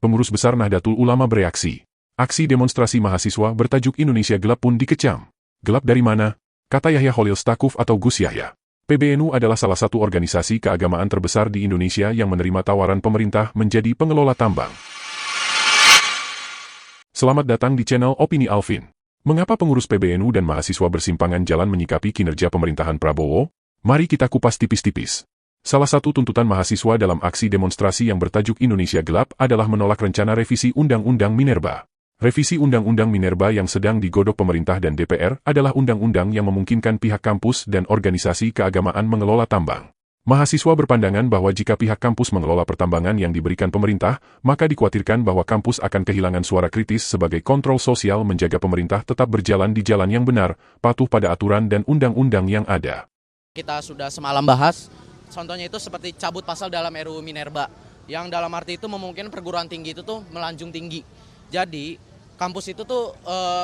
Pengurus Besar Nahdlatul Ulama bereaksi. Aksi demonstrasi mahasiswa bertajuk Indonesia Gelap pun dikecam. Gelap dari mana? Kata Yahya Khalil Stakuf atau Gus Yahya. PBNU adalah salah satu organisasi keagamaan terbesar di Indonesia yang menerima tawaran pemerintah menjadi pengelola tambang. Selamat datang di channel Opini Alvin. Mengapa pengurus PBNU dan mahasiswa bersimpangan jalan menyikapi kinerja pemerintahan Prabowo? Mari kita kupas tipis-tipis. Salah satu tuntutan mahasiswa dalam aksi demonstrasi yang bertajuk Indonesia Gelap adalah menolak rencana revisi Undang-Undang Minerba. Revisi Undang-Undang Minerba yang sedang digodok pemerintah dan DPR adalah undang-undang yang memungkinkan pihak kampus dan organisasi keagamaan mengelola tambang. Mahasiswa berpandangan bahwa jika pihak kampus mengelola pertambangan yang diberikan pemerintah, maka dikhawatirkan bahwa kampus akan kehilangan suara kritis sebagai kontrol sosial menjaga pemerintah tetap berjalan di jalan yang benar, patuh pada aturan dan undang-undang yang ada. Kita sudah semalam bahas. Contohnya itu seperti cabut pasal dalam RUU Minerba, yang dalam arti itu memungkinkan perguruan tinggi itu tuh melanjung tinggi. Jadi kampus itu tuh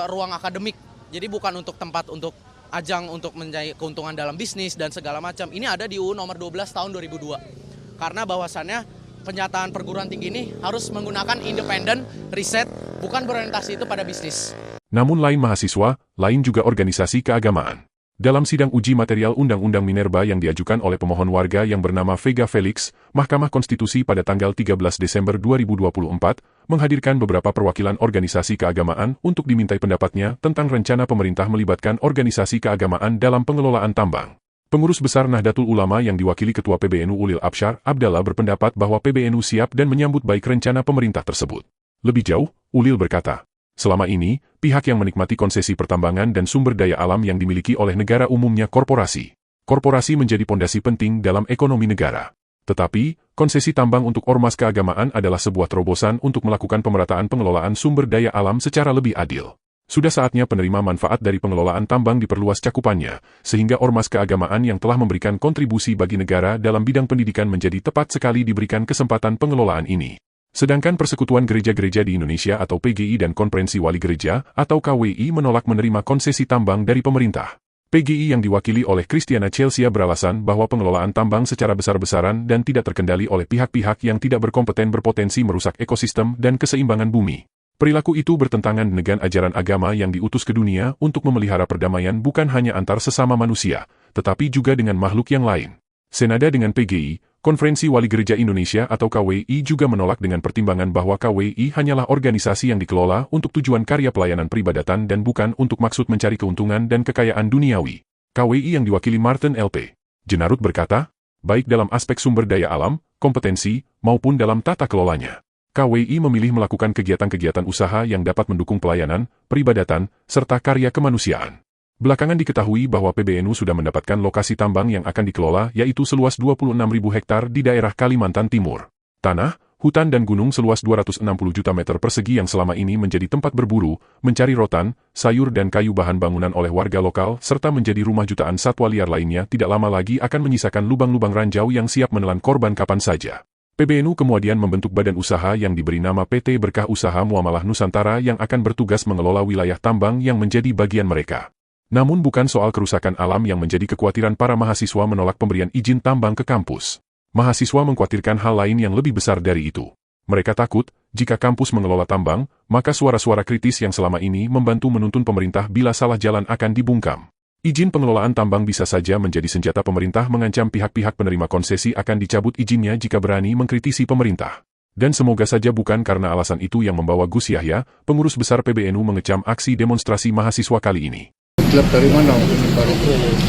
ruang akademik, jadi bukan untuk tempat untuk ajang untuk mencari keuntungan dalam bisnis dan segala macam. Ini ada di UU nomor 12 tahun 2002. Karena bahwasannya penyataan perguruan tinggi ini harus menggunakan independen, riset, bukan berorientasi itu pada bisnis. Namun lain mahasiswa, lain juga organisasi keagamaan. Dalam sidang uji material Undang-Undang Minerba yang diajukan oleh pemohon warga yang bernama Vega Felix, Mahkamah Konstitusi pada tanggal 13 Desember 2024, menghadirkan beberapa perwakilan organisasi keagamaan untuk dimintai pendapatnya tentang rencana pemerintah melibatkan organisasi keagamaan dalam pengelolaan tambang. Pengurus Besar Nahdlatul Ulama yang diwakili Ketua PBNU Ulil Absyar Abdallah berpendapat bahwa PBNU siap dan menyambut baik rencana pemerintah tersebut. Lebih jauh, Ulil berkata, selama ini, pihak yang menikmati konsesi pertambangan dan sumber daya alam yang dimiliki oleh negara umumnya korporasi. Korporasi menjadi pondasi penting dalam ekonomi negara. Tetapi, konsesi tambang untuk ormas keagamaan adalah sebuah terobosan untuk melakukan pemerataan pengelolaan sumber daya alam secara lebih adil. Sudah saatnya penerima manfaat dari pengelolaan tambang diperluas cakupannya, sehingga ormas keagamaan yang telah memberikan kontribusi bagi negara dalam bidang pendidikan menjadi tepat sekali diberikan kesempatan pengelolaan ini. Sedangkan Persekutuan Gereja-Gereja di Indonesia atau PGI dan Konferensi Wali Gereja atau KWI menolak menerima konsesi tambang dari pemerintah. PGI yang diwakili oleh Christiana Chelsea beralasan bahwa pengelolaan tambang secara besar-besaran dan tidak terkendali oleh pihak-pihak yang tidak berkompeten berpotensi merusak ekosistem dan keseimbangan bumi. Perilaku itu bertentangan dengan ajaran agama yang diutus ke dunia untuk memelihara perdamaian bukan hanya antar sesama manusia, tetapi juga dengan makhluk yang lain. Senada dengan PGI, Konferensi Wali Gereja Indonesia atau KWI juga menolak dengan pertimbangan bahwa KWI hanyalah organisasi yang dikelola untuk tujuan karya pelayanan peribadatan dan bukan untuk maksud mencari keuntungan dan kekayaan duniawi. KWI yang diwakili Martin LP Jenarut berkata, baik dalam aspek sumber daya alam, kompetensi, maupun dalam tata kelolanya. KWI memilih melakukan kegiatan-kegiatan usaha yang dapat mendukung pelayanan, peribadatan, serta karya kemanusiaan. Belakangan diketahui bahwa PBNU sudah mendapatkan lokasi tambang yang akan dikelola yaitu seluas 26.000 hektar di daerah Kalimantan Timur. Tanah, hutan dan gunung seluas 260 juta meter persegi yang selama ini menjadi tempat berburu, mencari rotan, sayur dan kayu bahan bangunan oleh warga lokal serta menjadi rumah jutaan satwa liar lainnya tidak lama lagi akan menyisakan lubang-lubang ranjau yang siap menelan korban kapan saja. PBNU kemudian membentuk badan usaha yang diberi nama PT Berkah Usaha Muamalah Nusantara yang akan bertugas mengelola wilayah tambang yang menjadi bagian mereka. Namun bukan soal kerusakan alam yang menjadi kekhawatiran para mahasiswa menolak pemberian izin tambang ke kampus. Mahasiswa mengkhawatirkan hal lain yang lebih besar dari itu. Mereka takut, jika kampus mengelola tambang, maka suara-suara kritis yang selama ini membantu menuntun pemerintah bila salah jalan akan dibungkam. Izin pengelolaan tambang bisa saja menjadi senjata pemerintah mengancam pihak-pihak penerima konsesi akan dicabut izinnya jika berani mengkritisi pemerintah. Dan semoga saja bukan karena alasan itu yang membawa Gus Yahya, pengurus besar PBNU mengecam aksi demonstrasi mahasiswa kali ini. Gelap dari mana? Baru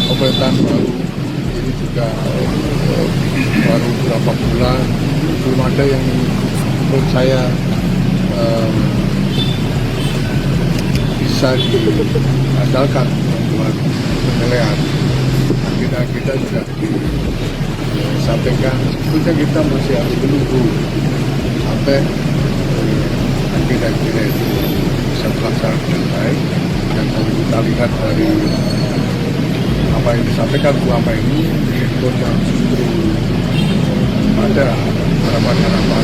pemerintahan baru ini juga baru berapa bulan belum ada yang menurut saya bisa diandalkan buat penilaian. Kita juga sampaikan tentunya kita masih harus menunggu sampai agenda-agenda itu bisa terlaksana dengan baik. Dan kalau kita lihat dari apa yang disampaikan selama ini, yang justru ada harapan-harapan.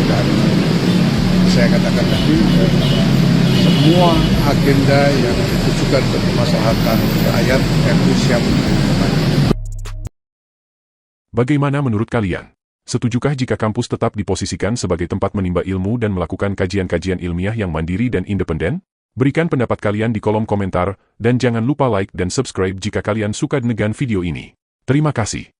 Dan saya katakan tadi, semua agenda yang ditujukan untuk kemaslahatan rakyat NU siap. Bagaimana menurut kalian? Setujukah jika kampus tetap diposisikan sebagai tempat menimba ilmu dan melakukan kajian-kajian ilmiah yang mandiri dan independen? Berikan pendapat kalian di kolom komentar, dan jangan lupa like dan subscribe jika kalian suka dengan video ini. Terima kasih.